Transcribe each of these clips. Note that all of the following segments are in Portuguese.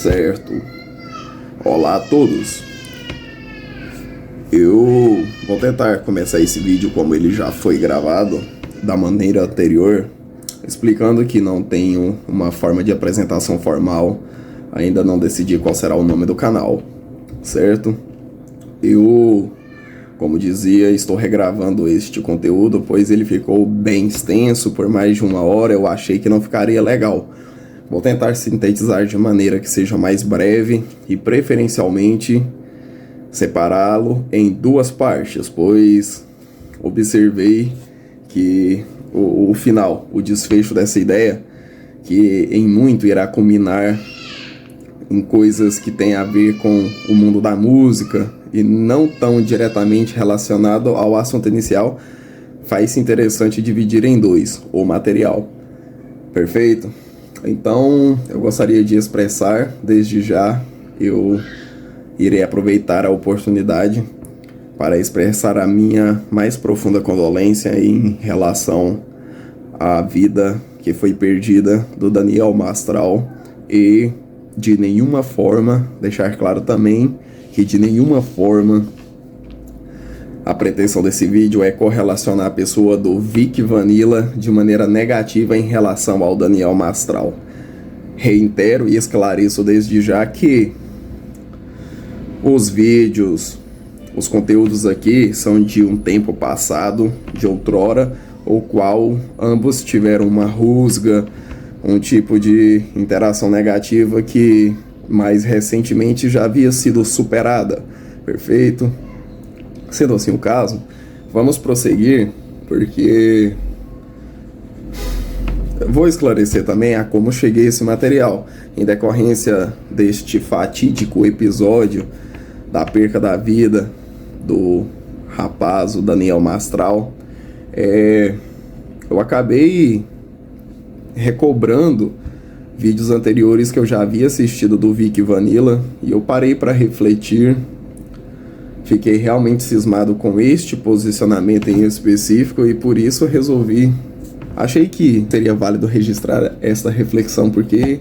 Certo. Olá a todos. Eu vou tentar começar esse vídeo como ele já foi gravado, da maneira anterior, explicando que não tenho uma forma de apresentação formal, ainda não decidi qual será o nome do canal, certo? Eu, como dizia, estou regravando este conteúdo, pois ele ficou bem extenso, por mais de 1 hora, eu achei que não ficaria legal. Vou tentar sintetizar de maneira que seja mais breve e, preferencialmente, separá-lo em 2 partes, pois observei que o final, o desfecho dessa ideia, que em muito irá culminar em coisas que têm a ver com o mundo da música e não tão diretamente relacionado ao assunto inicial, faz-se interessante dividir em 2 o material. Perfeito? Então, eu gostaria de expressar, desde já, eu irei aproveitar a oportunidade para expressar a minha mais profunda condolência em relação à vida que foi perdida do Daniel Mastral e, de nenhuma forma, deixar claro também que de nenhuma forma a pretensão desse vídeo é correlacionar a pessoa do Vic Vanilla de maneira negativa em relação ao Daniel Mastral. Reitero e esclareço desde já que os vídeos, os conteúdos aqui são de um tempo passado, de outrora, o qual ambos tiveram uma rusga, um tipo de interação negativa que mais recentemente já havia sido superada. Perfeito? Sendo assim o caso, vamos prosseguir, porque vou esclarecer também a como cheguei a esse material, em decorrência deste fatídico episódio da perca da vida do rapaz, o Daniel Mastral. Eu acabei recobrando vídeos anteriores que eu já havia assistido do Vic Vanilla e eu parei para refletir. Fiquei realmente cismado com este posicionamento em específico e por isso achei que seria válido registrar esta reflexão, porque,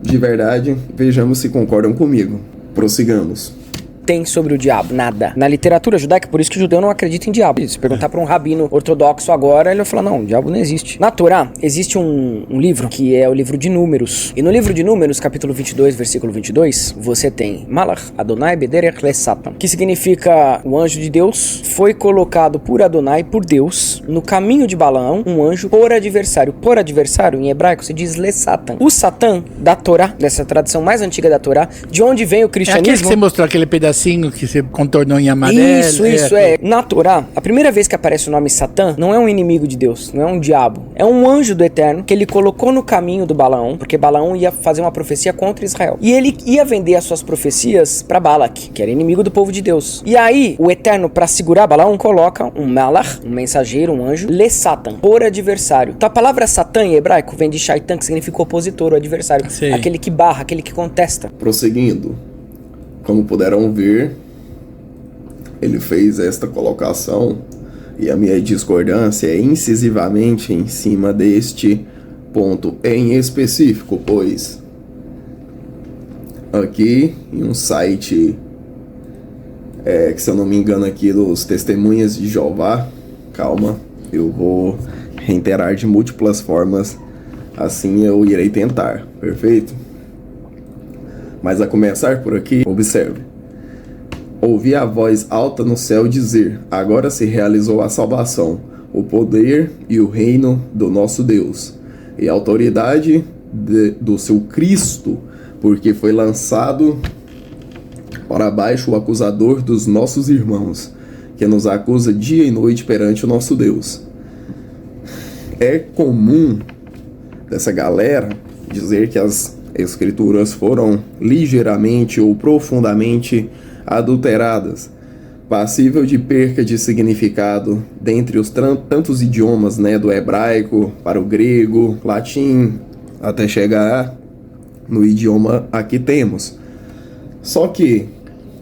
de verdade, vejamos se concordam comigo. Prossigamos. Tem sobre o diabo? Nada. Na literatura judaica, por isso que o judeu não acredita em diabo. Se perguntar para um rabino ortodoxo agora, ele vai falar, não, o diabo não existe. Na Torá, existe um livro, que é o livro de Números. E no livro de Números, capítulo 22, versículo 22, você tem Malach Adonai Bederech Le Satan, que significa o anjo de Deus foi colocado por Adonai, por Deus, no caminho de Balaão, um anjo por adversário. Por adversário, em hebraico, se diz Le Satan. O Satan da Torá, dessa tradição mais antiga da Torá, de onde vem o cristianismo... É aquele que você mostrou, aquele pedacinho que você contornou em amarelo. Isso. Na Torá, a primeira vez que aparece o nome Satã, não é um inimigo de Deus, não é um diabo. É um anjo do Eterno que ele colocou no caminho do Balaão, porque Balaão ia fazer uma profecia contra Israel. E ele ia vender as suas profecias para Balac, que era inimigo do povo de Deus. E aí, o Eterno, para segurar Balaão, coloca um Malach, um mensageiro, um anjo, Le Satan, por adversário. Então a palavra Satã em hebraico vem de Shaitan, que significa opositor, o adversário. Sim. Aquele que barra, aquele que contesta. Prosseguindo. Como puderam ver, ele fez esta colocação e a minha discordância é incisivamente em cima deste ponto em específico, pois aqui em um site, que se eu não me engano aqui dos Testemunhas de Jeová, calma, eu vou reiterar de múltiplas formas, assim eu irei tentar, perfeito? Mas a começar por aqui, observe. Ouvi a voz alta no céu dizer, agora se realizou a salvação, o poder e o reino do nosso Deus, e a autoridade do seu Cristo, porque foi lançado para baixo o acusador dos nossos irmãos, que nos acusa dia e noite perante o nosso Deus. É comum dessa galera dizer que as escrituras foram ligeiramente ou profundamente adulteradas, passível de perca de significado dentre os tantos idiomas, do hebraico para o grego, latim, até chegar no idioma a que temos. Só que,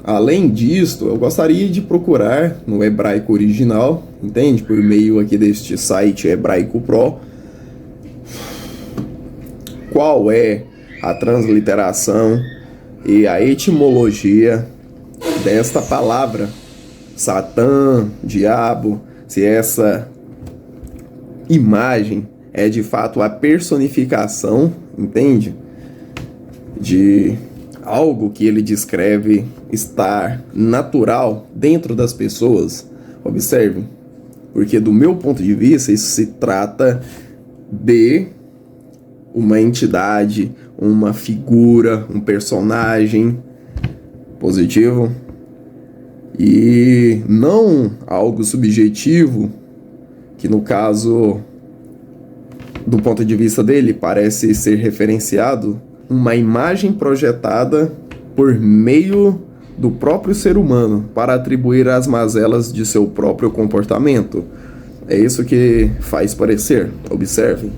além disto, eu gostaria de procurar no hebraico original, entende? Por meio aqui deste site Hebraico Pro, qual é a transliteração e a etimologia desta palavra, Satã, diabo, se essa imagem é de fato a personificação, entende? De algo que ele descreve estar natural dentro das pessoas. Observe, porque do meu ponto de vista isso se trata de uma entidade, uma figura, um personagem positivo e não algo subjetivo, que no caso, do ponto de vista dele, parece ser referenciado uma imagem projetada por meio do próprio ser humano para atribuir as mazelas de seu próprio comportamento. É isso que faz parecer. Observe.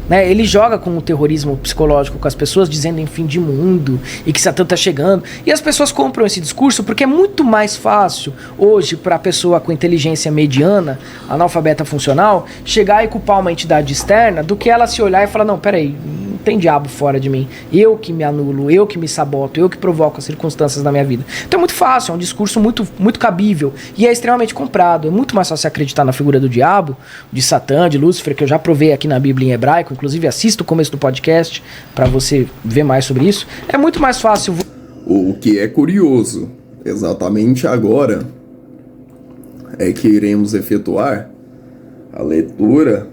Né, ele joga com o terrorismo psicológico com as pessoas, dizendo em fim de mundo e que Satã tá chegando, e as pessoas compram esse discurso porque é muito mais fácil hoje para a pessoa com inteligência mediana, analfabeta funcional, chegar e culpar uma entidade externa do que ela se olhar e falar, não, peraí, não tem diabo fora de mim, eu que me anulo, eu que me saboto, eu que provoco as circunstâncias na minha vida. Então é muito fácil, é um discurso muito, muito cabível e é extremamente comprado. É muito mais fácil acreditar na figura do diabo, de Satã, de Lúcifer, que eu já provei aqui na Bíblia em hebraico. Inclusive, assista o começo do podcast para você ver mais sobre isso. É muito mais fácil. O que é curioso, exatamente agora, é que iremos efetuar a leitura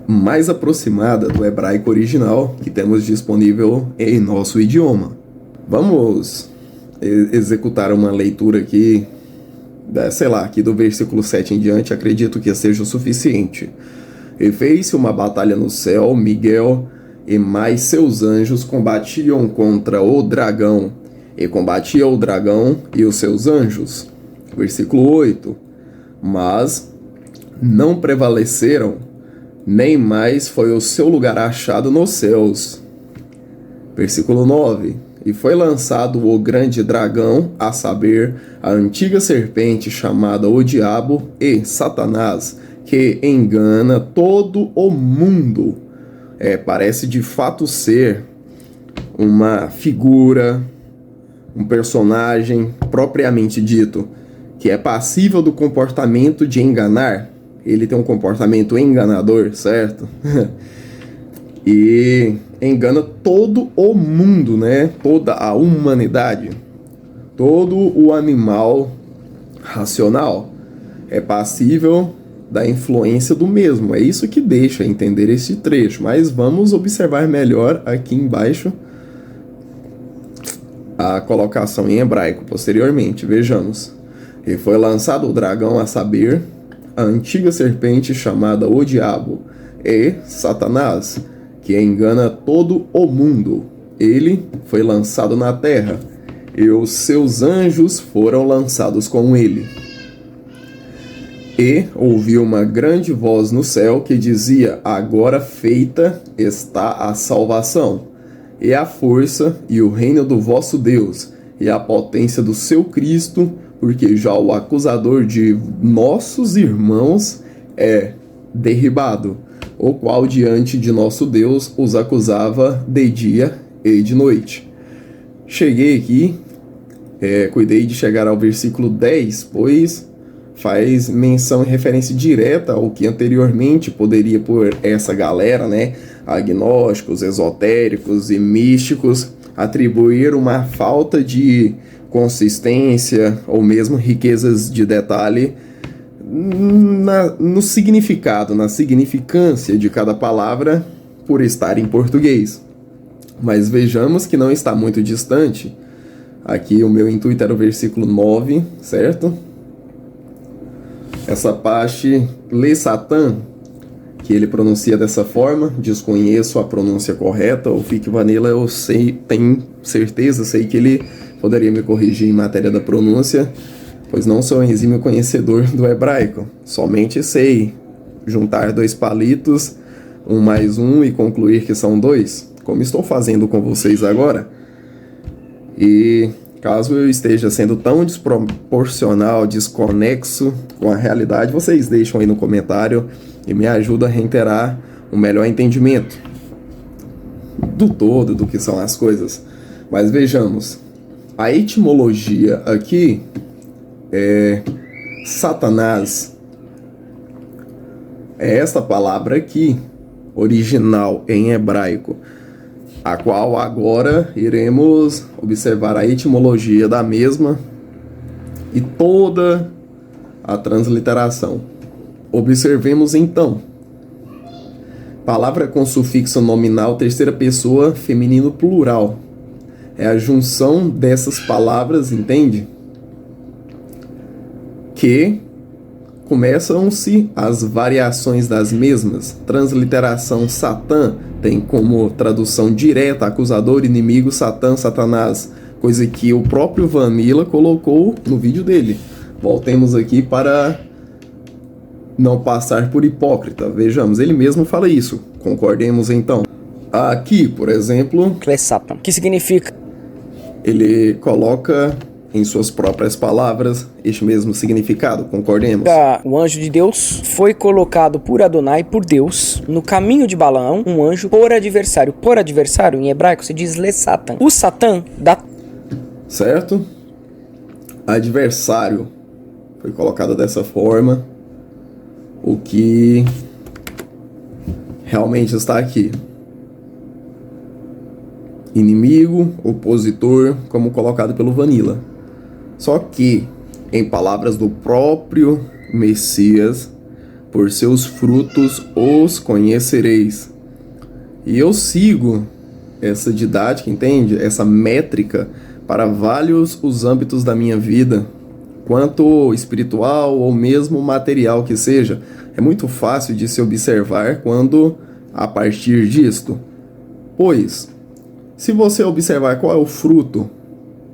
mais aproximada do hebraico original que temos disponível em nosso idioma. Vamos executar uma leitura aqui, sei lá, aqui do versículo 7 em diante, acredito que seja o suficiente. E fez-se uma batalha no céu, Miguel e mais seus anjos combatiam contra o dragão, e combatia o dragão e os seus anjos. Versículo 8. Mas não prevaleceram, nem mais foi o seu lugar achado nos céus. Versículo 9. E foi lançado o grande dragão, a saber, a antiga serpente chamada o Diabo e Satanás, que engana todo o mundo. Parece de fato ser uma figura, um personagem propriamente dito, que é passível do comportamento de enganar. Ele tem um comportamento enganador, certo? E engana todo o mundo, né? Toda a humanidade. Todo o animal racional é passível da influência do mesmo. É isso que deixa entender esse trecho. Mas vamos observar melhor aqui embaixo a colocação em hebraico posteriormente. Vejamos. E foi lançado o dragão, a saber, a antiga serpente chamada o Diabo e Satanás, que engana todo o mundo. Ele foi lançado na terra, e os seus anjos foram lançados com ele. E ouvi uma grande voz no céu que dizia: agora feita está a salvação, e a força e o reino do vosso Deus, e a potência do seu Cristo, porque já o acusador de nossos irmãos é derribado, o qual diante de nosso Deus os acusava de dia e de noite. Cheguei aqui, cuidei de chegar ao versículo 10, pois faz menção e referência direta ao que anteriormente poderia por essa galera, né, agnósticos, esotéricos e místicos, atribuir uma falta de consistência ou mesmo riquezas de detalhe no significado, na significância de cada palavra por estar em português. Mas vejamos que não está muito distante. Aqui o meu intuito era o versículo 9, certo? Essa parte, lê Satã, que ele pronuncia dessa forma, desconheço a pronúncia correta, o Fique Vanilla eu sei, tenho certeza, sei que ele poderia me corrigir em matéria da pronúncia, pois não sou um exímio conhecedor do hebraico, somente sei juntar dois palitos, 1 mais 1 e concluir que são 2, como estou fazendo com vocês agora. E caso eu esteja sendo tão desproporcional, desconexo com a realidade, vocês deixam aí no comentário e me ajuda a reiterar um melhor entendimento. do todo, do que são as coisas. Mas vejamos, a etimologia aqui é Satanás. É esta palavra aqui, original em hebraico, a qual agora iremos observar a etimologia da mesma e toda a transliteração. Observemos então. Palavra com sufixo nominal, terceira pessoa, feminino plural. É a junção dessas palavras, entende? Que começam-se as variações das mesmas. Transliteração Satã tem como tradução direta acusador, inimigo, Satã, Satanás. Coisa que o próprio Vanilla colocou no vídeo dele. Voltemos aqui para não passar por hipócrita. Vejamos, ele mesmo fala isso. Concordemos então. Aqui, por exemplo, Klesatan. Que significa? Ele coloca em suas próprias palavras este mesmo significado, concordemos? O anjo de Deus foi colocado por Adonai, por Deus, no caminho de Balaão, um anjo por adversário. Por adversário, em hebraico, se diz Le-Satan. O Satã dá... Certo? Adversário foi colocado dessa forma, o que realmente está aqui. Inimigo, opositor, como colocado pelo Vanilla. Só que, em palavras do próprio Messias, por seus frutos os conhecereis. E eu sigo essa didática, entende? Essa métrica para vários os âmbitos da minha vida, quanto espiritual ou mesmo material que seja. É muito fácil de se observar quando a partir disto. Pois, se você observar qual é o fruto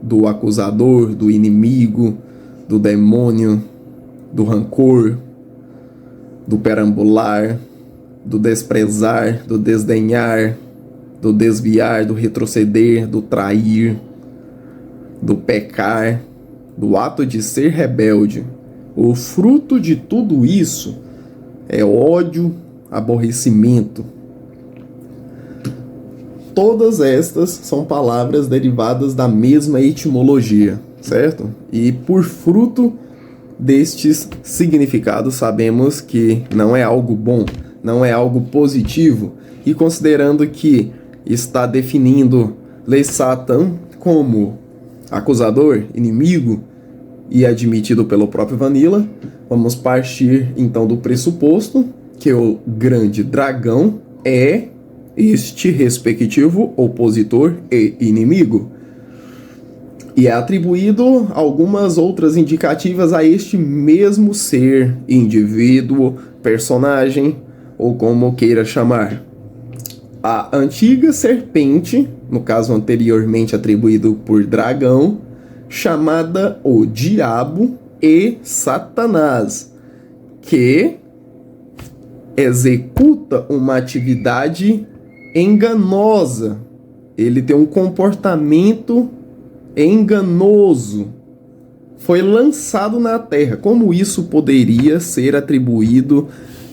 do acusador, do inimigo, do demônio, do rancor, do perambular, do desprezar, do desdenhar, do desviar, do retroceder, do trair, do pecar, do ato de ser rebelde, o fruto de tudo isso é ódio, aborrecimento. Todas estas são palavras derivadas da mesma etimologia, certo? E por fruto destes significados sabemos que não é algo bom, não é algo positivo. E considerando que está definindo Le-Satan como acusador, inimigo, e admitido pelo próprio Vanilla, vamos partir então do pressuposto que o grande dragão é este respectivo opositor e inimigo. E é atribuído algumas outras indicativas a este mesmo ser, indivíduo, personagem, ou como queira chamar. A antiga serpente, no caso anteriormente atribuído por dragão, chamada o Diabo e Satanás, que executa uma atividade enganosa. Ele tem um comportamento enganoso. Foi lançado na Terra. Como isso poderia ser atribuído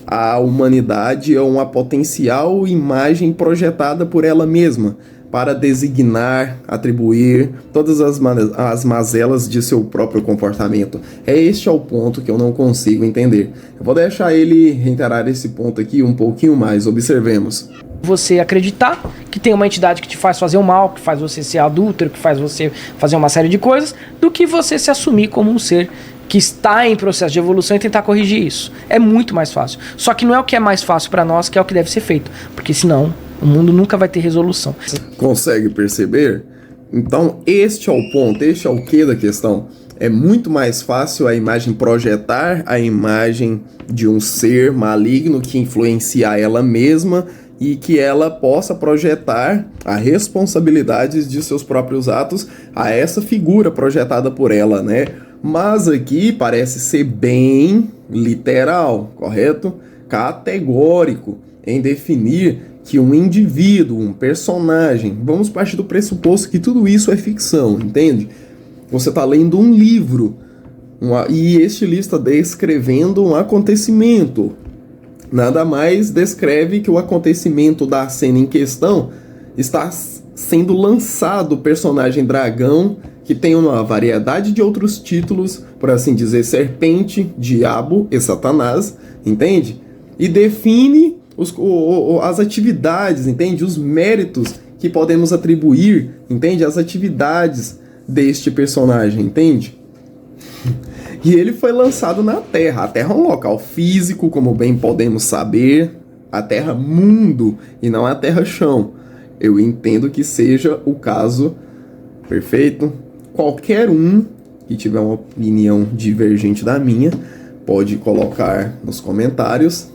à humanidade ou uma potencial imagem projetada por ela mesma para designar, atribuir todas as mazelas de seu próprio comportamento? Este é o ponto que eu não consigo entender. Eu vou deixar ele reiterar esse ponto aqui um pouquinho mais. Observemos. Você acreditar que tem uma entidade que te faz fazer o mal, que faz você ser adúltero, que faz você fazer uma série de coisas, do que você se assumir como um ser que está em processo de evolução e tentar corrigir isso. É muito mais fácil. Só que não é o que é mais fácil para nós, que é o que deve ser feito. Porque senão o mundo nunca vai ter resolução. Consegue perceber? Então este é o ponto, este é o quê da questão. É muito mais fácil a imagem projetar a imagem de um ser maligno que influencia ela mesma e que ela possa projetar a responsabilidade de seus próprios atos a essa figura projetada por ela, né? Mas aqui parece ser bem literal, correto? Categórico em definir que um indivíduo, um personagem, vamos partir do pressuposto que tudo isso é ficção, entende? Você está lendo um livro e este livro está descrevendo um acontecimento. Nada mais descreve que o acontecimento da cena em questão está sendo lançado o personagem dragão, que tem uma variedade de outros títulos, por assim dizer, serpente, diabo e satanás, entende? E define as atividades, entende? Os méritos que podemos atribuir, entende? As atividades deste personagem, entende? E ele foi lançado na Terra. A Terra é um local físico, como bem podemos saber. A Terra mundo e não a Terra chão. Eu entendo que seja o caso perfeito. Qualquer um que tiver uma opinião divergente da minha pode colocar nos comentários,